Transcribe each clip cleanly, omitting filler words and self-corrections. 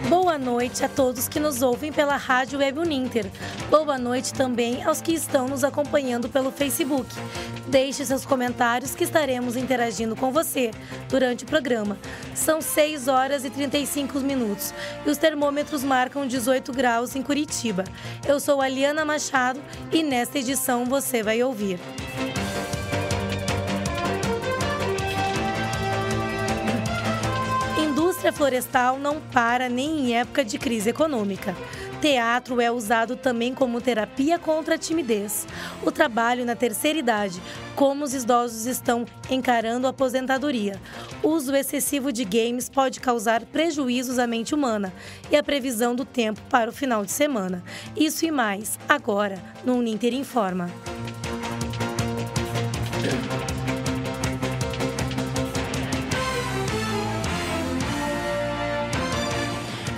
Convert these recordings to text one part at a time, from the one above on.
Boa noite a todos que nos ouvem pela Rádio Web Uninter. Boa noite também aos que estão nos acompanhando pelo Facebook. Deixe seus comentários que estaremos interagindo com você durante o programa. São 6 horas e 35 minutos e os termômetros marcam 18 graus em Curitiba. Eu sou a Liana Machado e nesta edição você vai ouvir. A indústria florestal não para nem em época de crise econômica. Teatro é usado também como terapia contra a timidez. O trabalho na terceira idade, como os idosos estão encarando a aposentadoria. O uso excessivo de games pode causar prejuízos à mente humana e a previsão do tempo para o final de semana. Isso e mais, agora, no Uninter Informa.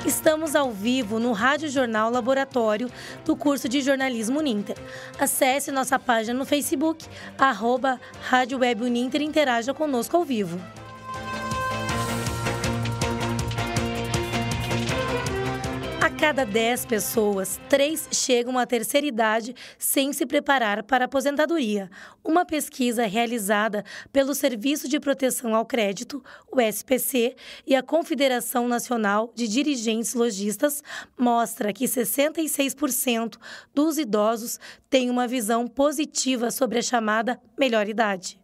Estamos ao vivo no Rádio Jornal Laboratório do curso de Jornalismo Uninter. Acesse nossa página no Facebook, @Rádio Web Uninter e interaja conosco ao vivo. A cada 10 pessoas, 3 chegam à terceira idade sem se preparar para a aposentadoria. Uma pesquisa realizada pelo Serviço de Proteção ao Crédito, o SPC, e a Confederação Nacional de Dirigentes Lojistas mostra que 66% dos idosos têm uma visão positiva sobre a chamada melhor idade.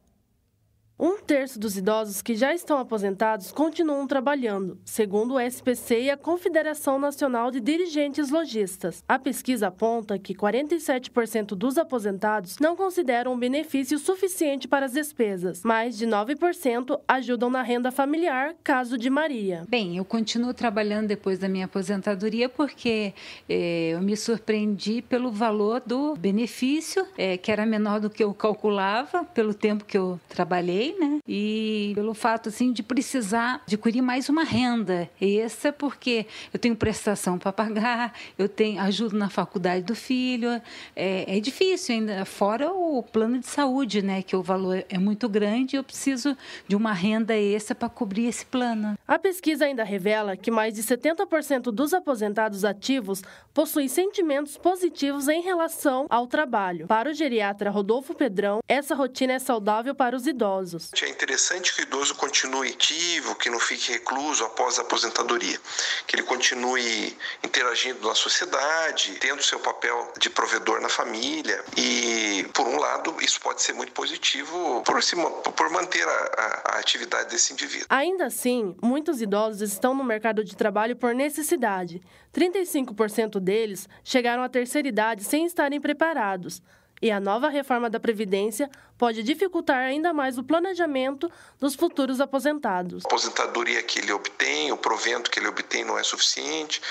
1/3 dos idosos que já estão aposentados continuam trabalhando, segundo o SPC e a Confederação Nacional de Dirigentes Lojistas. A pesquisa aponta que 47% dos aposentados não consideram um benefício suficiente para as despesas. Mais de 9% ajudam na renda familiar, caso de Maria. Bem, eu continuo trabalhando depois da minha aposentadoria porque eu me surpreendi pelo valor do benefício, que era menor do que eu calculava, pelo tempo que eu trabalhei. Né? E pelo fato assim, de precisar adquirir mais uma renda extra, porque eu tenho prestação para pagar, eu tenho ajuda na faculdade do filho, é difícil ainda, fora o plano de saúde, né, que o valor é muito grande, eu preciso de uma renda extra para cobrir esse plano. A pesquisa ainda revela que mais de 70% dos aposentados ativos possuem sentimentos positivos em relação ao trabalho. Para o geriatra Rodolfo Pedrão, essa rotina é saudável para os idosos. É interessante que o idoso continue ativo, que não fique recluso após a aposentadoria, que ele continue interagindo na sociedade, tendo seu papel de provedor na família e, por um lado, isso pode ser muito positivo por manter a atividade desse indivíduo. Ainda assim, muitos idosos estão no mercado de trabalho por necessidade. 35% deles chegaram à terceira idade sem estarem preparados. E a nova reforma da Previdência pode dificultar ainda mais o planejamento dos futuros aposentados. A aposentadoria que ele obtém, o provento que ele obtém não é suficiente,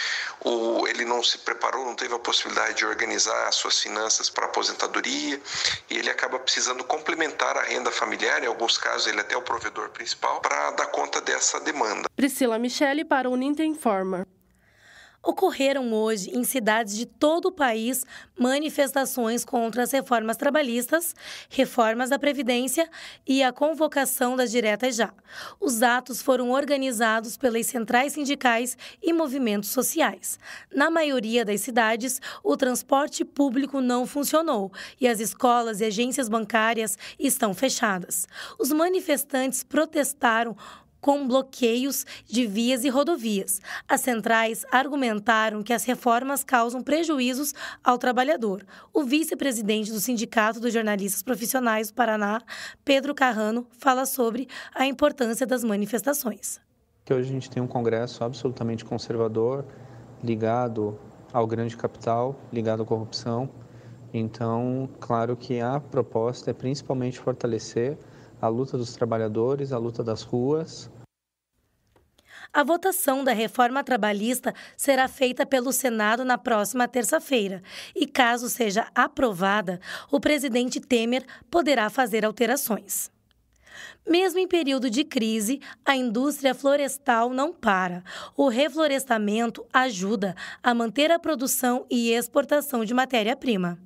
ele não se preparou, não teve a possibilidade de organizar as suas finanças para a aposentadoria e ele acaba precisando complementar a renda familiar, em alguns casos ele é até o provedor principal, para dar conta dessa demanda. Priscila Michele para o Uninter Informa. Ocorreram hoje, em cidades de todo o país, manifestações contra as reformas trabalhistas, reformas da Previdência e a convocação das diretas já. Os atos foram organizados pelas centrais sindicais e movimentos sociais. Na maioria das cidades, o transporte público não funcionou e as escolas e agências bancárias estão fechadas. Os manifestantes protestaram com bloqueios de vias e rodovias. As centrais argumentaram que as reformas causam prejuízos ao trabalhador. O vice-presidente do Sindicato dos Jornalistas Profissionais do Paraná, Pedro Carrano, fala sobre a importância das manifestações. Hoje a gente tem um congresso absolutamente conservador, ligado ao grande capital, ligado à corrupção. Então, claro que a proposta é principalmente fortalecer a luta dos trabalhadores, a luta das ruas. A votação da reforma trabalhista será feita pelo Senado na próxima terça-feira e, caso seja aprovada, o presidente Temer poderá fazer alterações. Mesmo em período de crise, a indústria florestal não para. O reflorestamento ajuda a manter a produção e exportação de matéria-prima.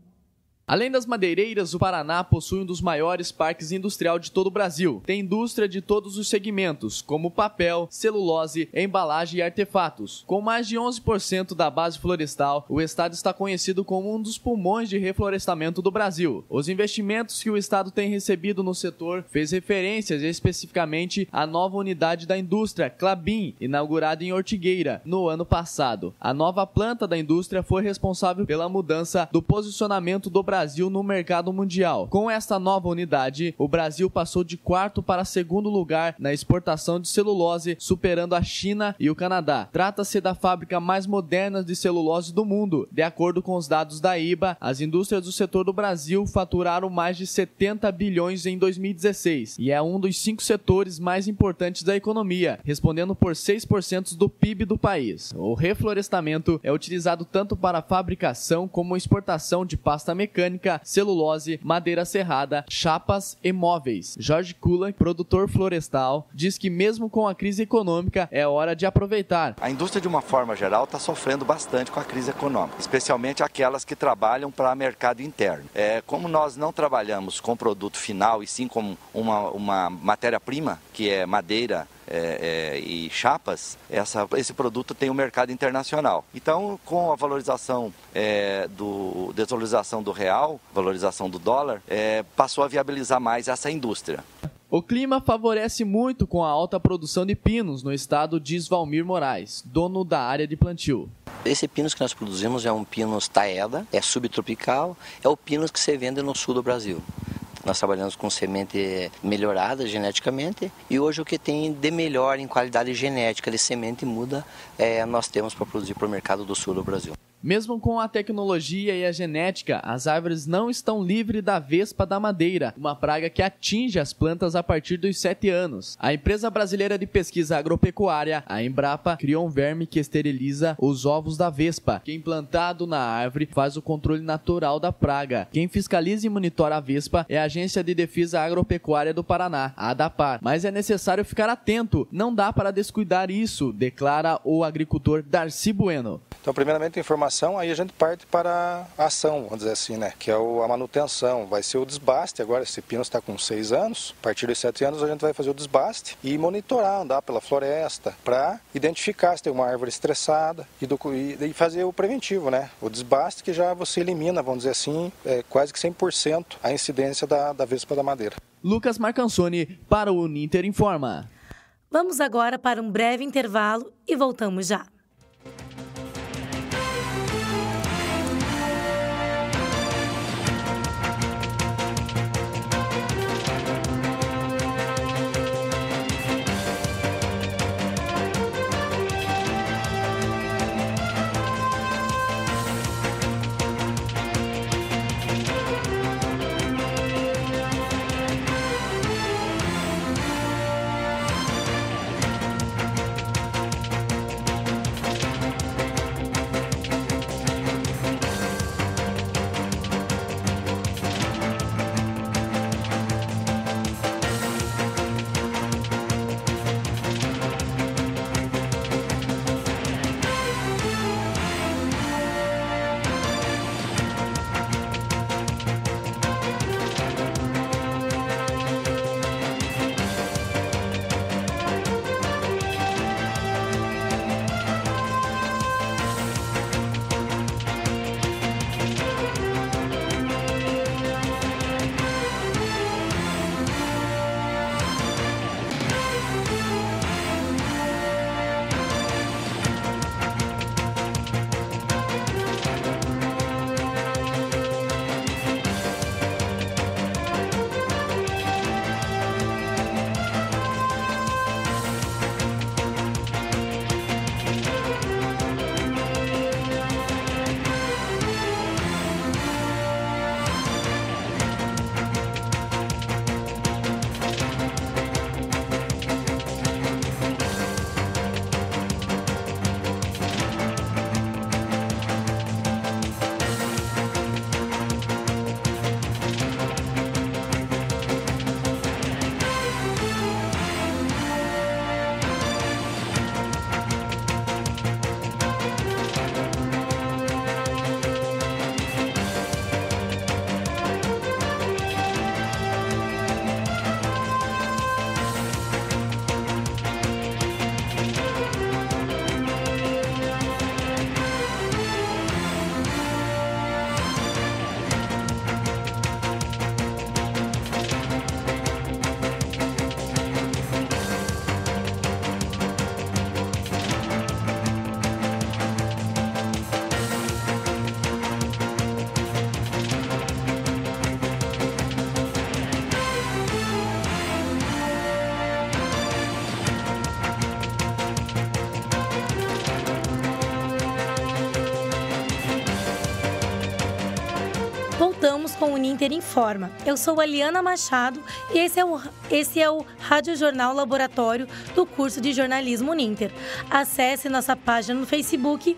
Além das madeireiras, o Paraná possui um dos maiores parques industriais de todo o Brasil. Tem indústria de todos os segmentos, como papel, celulose, embalagem e artefatos. Com mais de 11% da base florestal, o estado está conhecido como um dos pulmões de reflorestamento do Brasil. Os investimentos que o estado tem recebido no setor fez referências especificamente à nova unidade da indústria, Klabin, inaugurada em Ortigueira, no ano passado. A nova planta da indústria foi responsável pela mudança do posicionamento do Brasil no mercado mundial. Com esta nova unidade, o Brasil passou de quarto para segundo lugar na exportação de celulose, superando a China e o Canadá. Trata-se da fábrica mais moderna de celulose do mundo. De acordo com os dados da IBA, as indústrias do setor do Brasil faturaram mais de 70 bilhões em 2016 e é um dos 5 setores mais importantes da economia, respondendo por 6% do PIB do país. O reflorestamento é utilizado tanto para a fabricação como exportação de pasta mecânica, celulose, madeira serrada, chapas e móveis. Jorge Kula, produtor florestal, diz que mesmo com a crise econômica é hora de aproveitar. A indústria, de uma forma geral, está sofrendo bastante com a crise econômica, especialmente aquelas que trabalham para o mercado interno. Como nós não trabalhamos com produto final e sim com uma matéria-prima, que é madeira, e chapas, esse produto tem um mercado internacional. Então, com a valorização desvalorização do real, valorização do dólar, passou a viabilizar mais essa indústria. O clima favorece muito com a alta produção de pinos no estado, diz Valmir Moraes, dono da área de plantio. Esse pinus que nós produzimos é um pinus taeda, é subtropical, é o pinus que se vende no sul do Brasil. Nós trabalhamos com semente melhorada geneticamente e hoje o que tem de melhor em qualidade genética de semente muda, nós temos para produzir para o mercado do sul do Brasil. Mesmo com a tecnologia e a genética, as árvores não estão livres da vespa da madeira, uma praga que atinge as plantas a partir dos 7 anos. A empresa brasileira de pesquisa agropecuária, a Embrapa, criou um verme que esteriliza os ovos da vespa, que implantado na árvore faz o controle natural da praga. Quem fiscaliza e monitora a vespa é a Agência de Defesa Agropecuária do Paraná, a ADAPAR. Mas é necessário ficar atento, não dá para descuidar isso, declara o agricultor Darcy Bueno. Então, primeiramente, a informação, aí a gente parte para a ação, vamos dizer assim, né? Que é a manutenção. Vai ser o desbaste agora, esse pino está com 6 anos. A partir dos 7 anos a gente vai fazer o desbaste e monitorar, andar pela floresta para identificar se tem uma árvore estressada e fazer o preventivo, né? O desbaste que já você elimina, vamos dizer assim, quase que 100% a incidência da vespa da madeira. Lucas Marcansoni para o Uninter Informa. Vamos agora para um breve intervalo e voltamos já. com o Uninter Informa. Eu sou a Liana Machado e esse é o Rádio Jornal Laboratório do curso de jornalismo Uninter. Acesse nossa página no Facebook,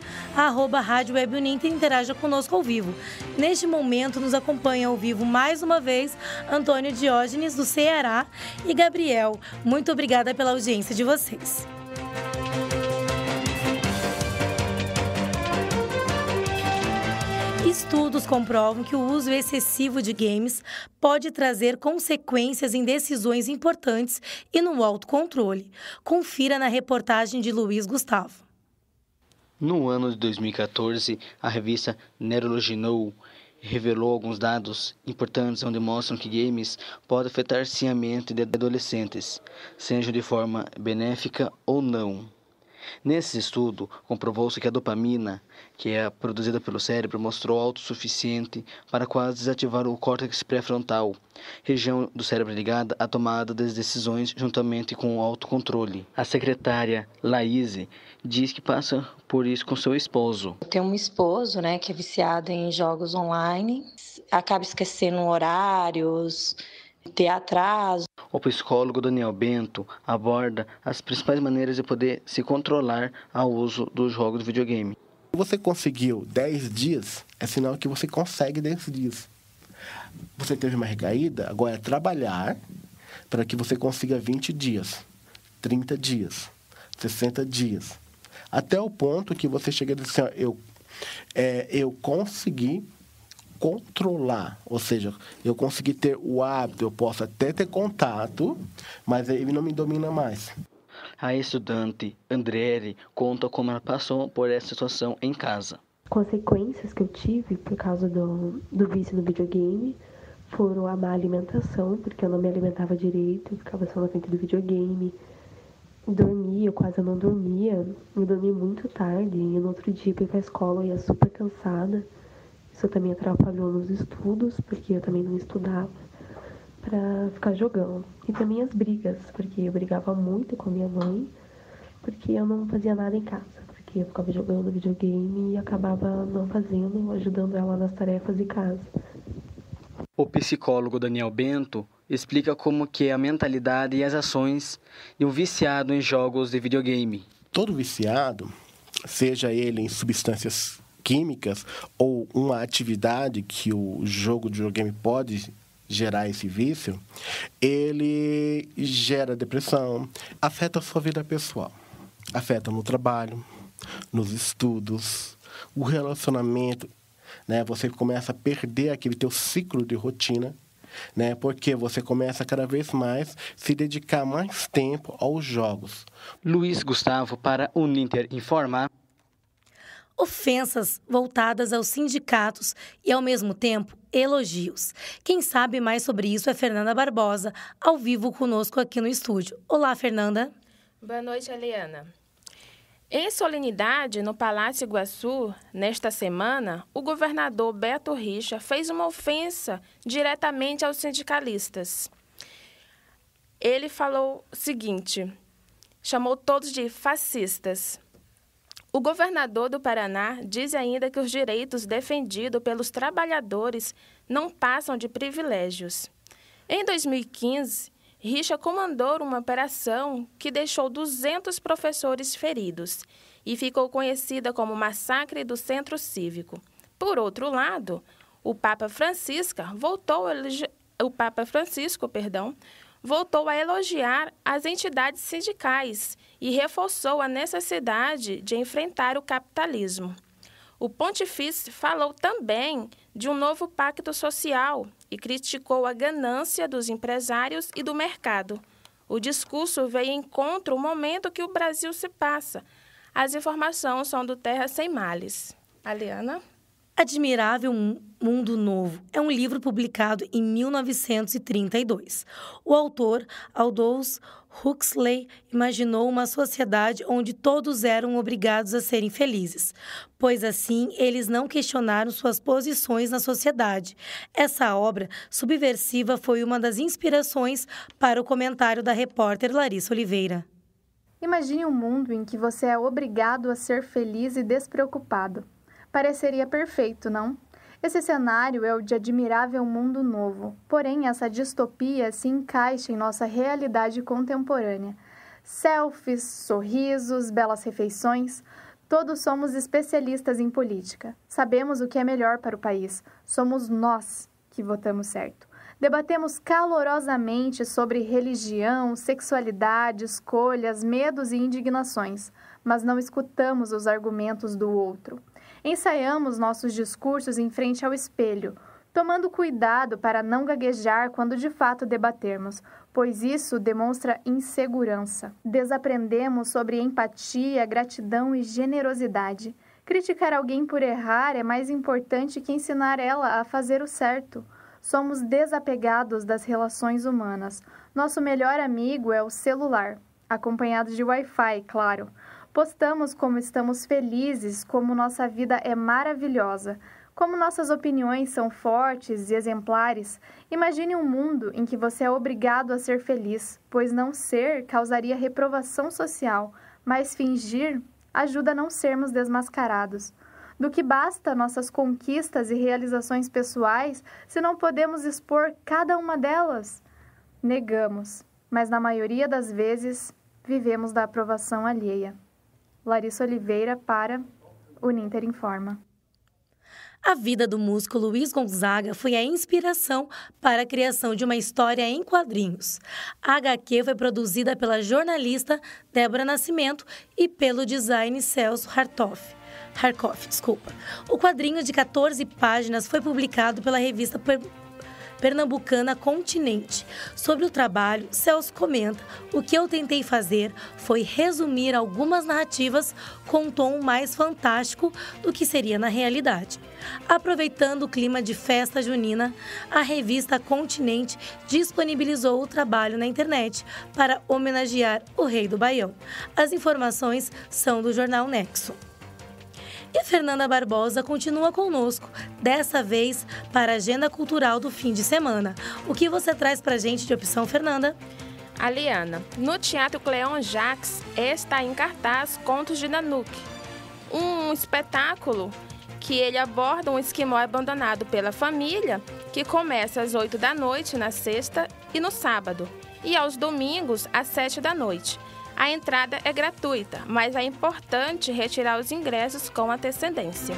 @Rádio Web Uninter, e interaja conosco ao vivo. Neste momento, nos acompanha ao vivo mais uma vez Antônio Diógenes, do Ceará, e Gabriel. Muito obrigada pela audiência de vocês. Estudos comprovam que o uso excessivo de games pode trazer consequências em decisões importantes e no autocontrole. Confira na reportagem de Luiz Gustavo. No ano de 2014, a revista Neurology Now revelou alguns dados importantes onde mostram que games podem afetar sim a mente de adolescentes, seja de forma benéfica ou não. Nesse estudo, comprovou-se que a dopamina, que é produzida pelo cérebro, mostrou autossuficiente para quase desativar o córtex pré-frontal, região do cérebro ligada à tomada das decisões juntamente com o autocontrole. A secretária Laíse diz que passa por isso com seu esposo. Eu tenho um esposo, que é viciado em jogos online, acaba esquecendo horários, ter atraso. O psicólogo Daniel Bento aborda as principais maneiras de poder se controlar ao uso dos jogos de videogame. Se você conseguiu 10 dias, é sinal que você consegue 10 dias. Você teve uma recaída, agora é trabalhar para que você consiga 20 dias, 30 dias, 60 dias. Até o ponto que você chega a dizer assim, eu consegui controlar, ou seja, eu consegui ter o hábito, eu posso até ter contato, mas ele não me domina mais. A estudante Andriele conta como ela passou por essa situação em casa. Consequências que eu tive por causa do vício no videogame foram a má alimentação, porque eu não me alimentava direito, eu ficava só na frente do videogame. Dormia, eu quase não dormia, eu dormia muito tarde, e no outro dia para ir para a escola eu ia super cansada. Isso também atrapalhou nos estudos, porque eu também não estudava para ficar jogando. E também as brigas, porque eu brigava muito com a minha mãe, porque eu não fazia nada em casa, porque eu ficava jogando videogame e acabava não fazendo, ajudando ela nas tarefas de casa. O psicólogo Daniel Bento explica como que é a mentalidade e as ações de um viciado em jogos de videogame. Todo viciado, seja ele em substâncias químicas ou uma atividade que o jogo de videogame pode gerar esse vício, ele gera depressão, afeta a sua vida pessoal, afeta no trabalho, nos estudos, o relacionamento, Você começa a perder aquele teu ciclo de rotina, porque você começa cada vez mais se dedicar mais tempo aos jogos. Luiz Gustavo para Uninter Informa. Ofensas voltadas aos sindicatos e, ao mesmo tempo, elogios. Quem sabe mais sobre isso é Fernanda Barbosa, ao vivo conosco aqui no estúdio. Olá, Fernanda. Boa noite, Eliana. Em solenidade, no Palácio Iguaçu, nesta semana, o governador Beto Richa fez uma ofensa diretamente aos sindicalistas. Ele falou o seguinte, chamou todos de fascistas. O governador do Paraná diz ainda que os direitos defendidos pelos trabalhadores não passam de privilégios. Em 2015, Richa comandou uma operação que deixou 200 professores feridos e ficou conhecida como Massacre do Centro Cívico. Por outro lado, o Papa Francisco voltou a elogiar as entidades sindicais e reforçou a necessidade de enfrentar o capitalismo. O pontifício falou também de um novo pacto social e criticou a ganância dos empresários e do mercado. O discurso veio em encontro ao momento que o Brasil se passa. As informações são do Terra Sem Males. Aliana? Admirável Mundo Novo é um livro publicado em 1932. O autor, Aldous Huxley, imaginou uma sociedade onde todos eram obrigados a serem felizes, pois assim eles não questionaram suas posições na sociedade. Essa obra subversiva foi uma das inspirações para o comentário da repórter Larissa Oliveira. Imagine um mundo em que você é obrigado a ser feliz e despreocupado. Pareceria perfeito, não? Esse cenário é o de admirável mundo novo, porém essa distopia se encaixa em nossa realidade contemporânea. Selfies, sorrisos, belas refeições, todos somos especialistas em política. Sabemos o que é melhor para o país, somos nós que votamos certo. Debatemos calorosamente sobre religião, sexualidade, escolhas, medos e indignações, mas não escutamos os argumentos do outro. Ensaiamos nossos discursos em frente ao espelho, tomando cuidado para não gaguejar quando de fato debatermos, pois isso demonstra insegurança. Desaprendemos sobre empatia, gratidão e generosidade. Criticar alguém por errar é mais importante que ensinar ela a fazer o certo. Somos desapegados das relações humanas. Nosso melhor amigo é o celular, acompanhado de Wi-Fi, claro. Postamos como estamos felizes, como nossa vida é maravilhosa, como nossas opiniões são fortes e exemplares. Imagine um mundo em que você é obrigado a ser feliz, pois não ser causaria reprovação social, mas fingir ajuda a não sermos desmascarados. Do que basta nossas conquistas e realizações pessoais se não podemos expor cada uma delas? Negamos, mas na maioria das vezes vivemos da aprovação alheia. Larissa Oliveira para o Ninter Informa. A vida do músico Luiz Gonzaga foi a inspiração para a criação de uma história em quadrinhos. A HQ foi produzida pela jornalista Débora Nascimento e pelo designer Celso Harkoff. O quadrinho de 14 páginas foi publicado pela revista pernambucana Continente. Sobre o trabalho, Celso comenta: o que eu tentei fazer foi resumir algumas narrativas com um tom mais fantástico do que seria na realidade. Aproveitando o clima de festa junina, a revista Continente disponibilizou o trabalho na internet para homenagear o Rei do Baião. As informações são do jornal Nexo. E Fernanda Barbosa continua conosco, dessa vez para a agenda cultural do fim de semana. O que você traz para a gente de opção, Fernanda? Aliana, no Teatro Cleon Jacques está em cartaz Contos de Nanuque, um espetáculo que ele aborda um esquimó abandonado pela família, que começa às 8 da noite na sexta e no sábado, e aos domingos às 7 da noite. A entrada é gratuita, mas é importante retirar os ingressos com antecedência.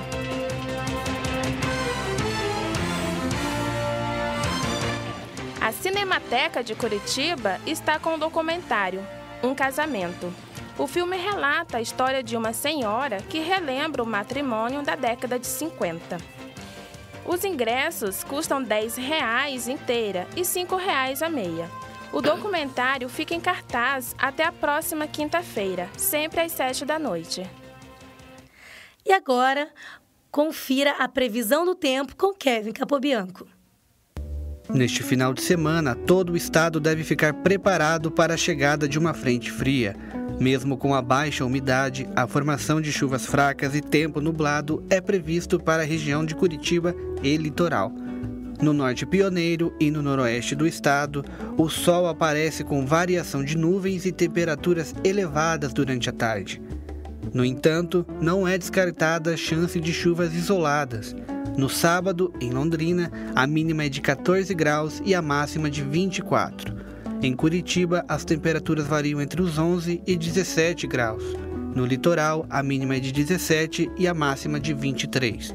A Cinemateca de Curitiba está com o documentário Um Casamento. O filme relata a história de uma senhora que relembra o matrimônio da década de 50. Os ingressos custam R$10 inteira e R$5 a meia. O documentário fica em cartaz até a próxima quinta-feira, sempre às 7 da noite. E agora, confira a previsão do tempo com Kevin Capobianco. Neste final de semana, todo o estado deve ficar preparado para a chegada de uma frente fria. Mesmo com a baixa umidade, a formação de chuvas fracas e tempo nublado é previsto para a região de Curitiba e litoral. No norte pioneiro e no noroeste do estado, o sol aparece com variação de nuvens e temperaturas elevadas durante a tarde. No entanto, não é descartada a chance de chuvas isoladas. No sábado, em Londrina, a mínima é de 14 graus e a máxima de 24. Em Curitiba, as temperaturas variam entre os 11 e 17 graus. No litoral, a mínima é de 17 e a máxima de 23.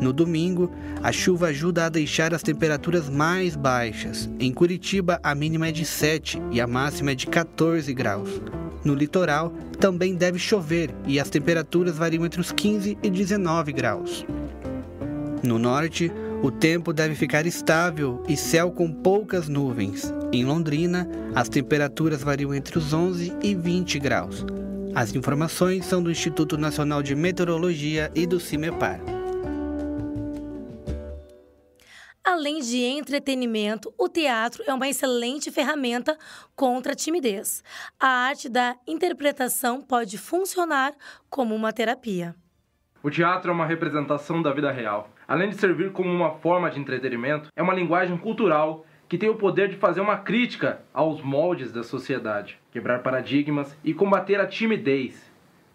No domingo, a chuva ajuda a deixar as temperaturas mais baixas. Em Curitiba, a mínima é de 7 e a máxima é de 14 graus. No litoral, também deve chover e as temperaturas variam entre os 15 e 19 graus. No norte, o tempo deve ficar estável e céu com poucas nuvens. Em Londrina, as temperaturas variam entre os 11 e 20 graus. As informações são do Instituto Nacional de Meteorologia e do CIMEPAR. Além de entretenimento, o teatro é uma excelente ferramenta contra a timidez. A arte da interpretação pode funcionar como uma terapia. O teatro é uma representação da vida real. Além de servir como uma forma de entretenimento, é uma linguagem cultural que tem o poder de fazer uma crítica aos moldes da sociedade, quebrar paradigmas e combater a timidez,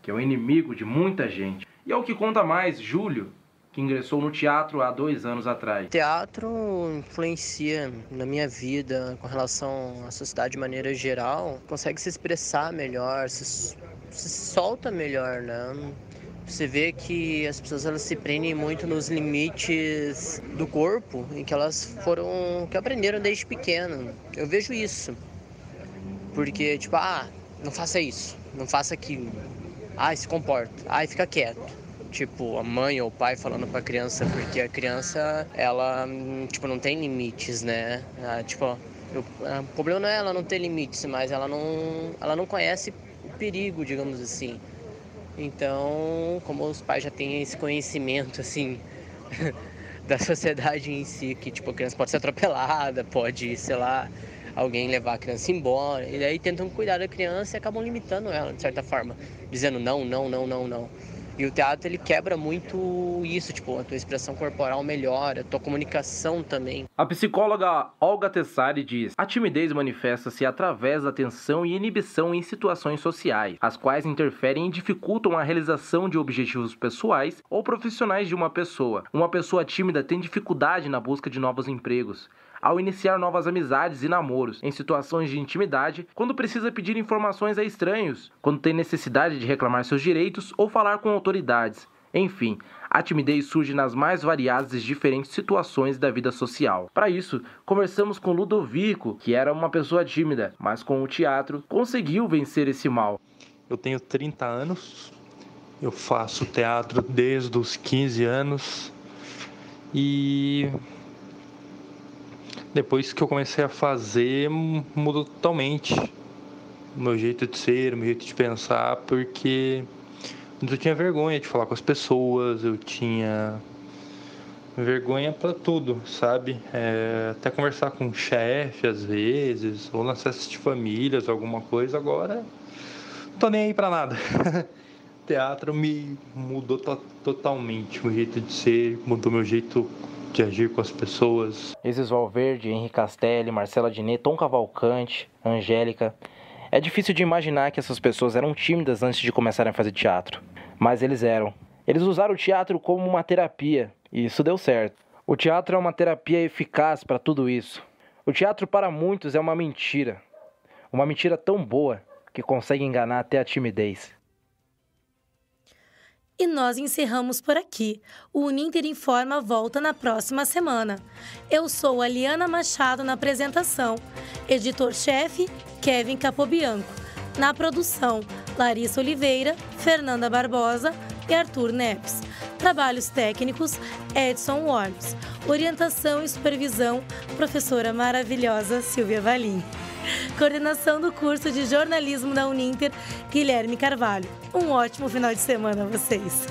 que é o inimigo de muita gente. E é o que conta mais Júlio, que ingressou no teatro há 2 anos atrás. O teatro influencia na minha vida com relação à sociedade de maneira geral, consegue se expressar melhor, se solta melhor, né? Você vê que as pessoas elas se prendem muito nos limites do corpo, em que elas que aprenderam desde pequeno. Eu vejo isso. Porque, tipo, não faça isso, não faça aquilo. Se comporta, fica quieto. Tipo, a mãe ou o pai falando pra criança, porque a criança, ela, tipo, não tem limites, né? O problema não é ela não ter limites, mas ela não conhece o perigo, digamos assim. Então, como os pais já têm esse conhecimento, assim, da sociedade em si, que, tipo, a criança pode ser atropelada, pode, sei lá, alguém levar a criança embora, e daí tentam cuidar da criança e acabam limitando ela, de certa forma, dizendo não. E o teatro, ele quebra muito isso, tipo, a tua expressão corporal melhora, a tua comunicação também. A psicóloga Olga Tessari diz: a timidez manifesta-se através da tensão e inibição em situações sociais, as quais interferem e dificultam a realização de objetivos pessoais ou profissionais de uma pessoa. Uma pessoa tímida tem dificuldade na busca de novos empregos, ao iniciar novas amizades e namoros, em situações de intimidade, quando precisa pedir informações a estranhos, quando tem necessidade de reclamar seus direitos ou falar com autoridades. Enfim, a timidez surge nas mais variadas e diferentes situações da vida social. Para isso, conversamos com Ludovico, que era uma pessoa tímida, mas com o teatro conseguiu vencer esse mal. Eu tenho 30 anos, eu faço teatro desde os 15 anos e depois que eu comecei a fazer, mudou totalmente o meu jeito de ser, o meu jeito de pensar, porque eu tinha vergonha de falar com as pessoas, eu tinha vergonha para tudo, sabe? Até conversar com o chefe às vezes, ou nas festas de famílias, alguma coisa. Agora não tô nem aí para nada. O teatro me mudou totalmente, o jeito de ser, mudou meu jeito de agir com as pessoas. Isis Valverde, Henrique Castelli, Marcela Diné, Tom Cavalcante, Angélica. É difícil de imaginar que essas pessoas eram tímidas antes de começarem a fazer teatro. Mas eles eram. Eles usaram o teatro como uma terapia, e isso deu certo. O teatro é uma terapia eficaz para tudo isso. O teatro para muitos é uma mentira. Uma mentira tão boa que consegue enganar até a timidez. E nós encerramos por aqui. O Uninter Informa volta na próxima semana. Eu sou a Liana Machado na apresentação. Editor-chefe, Kevin Capobianco. Na produção, Larissa Oliveira, Fernanda Barbosa e Arthur Neves. Trabalhos técnicos, Edson Worms. Orientação e supervisão, professora maravilhosa Silvia Valim. Coordenação do curso de jornalismo da Uninter, Guilherme Carvalho. Um ótimo final de semana a vocês!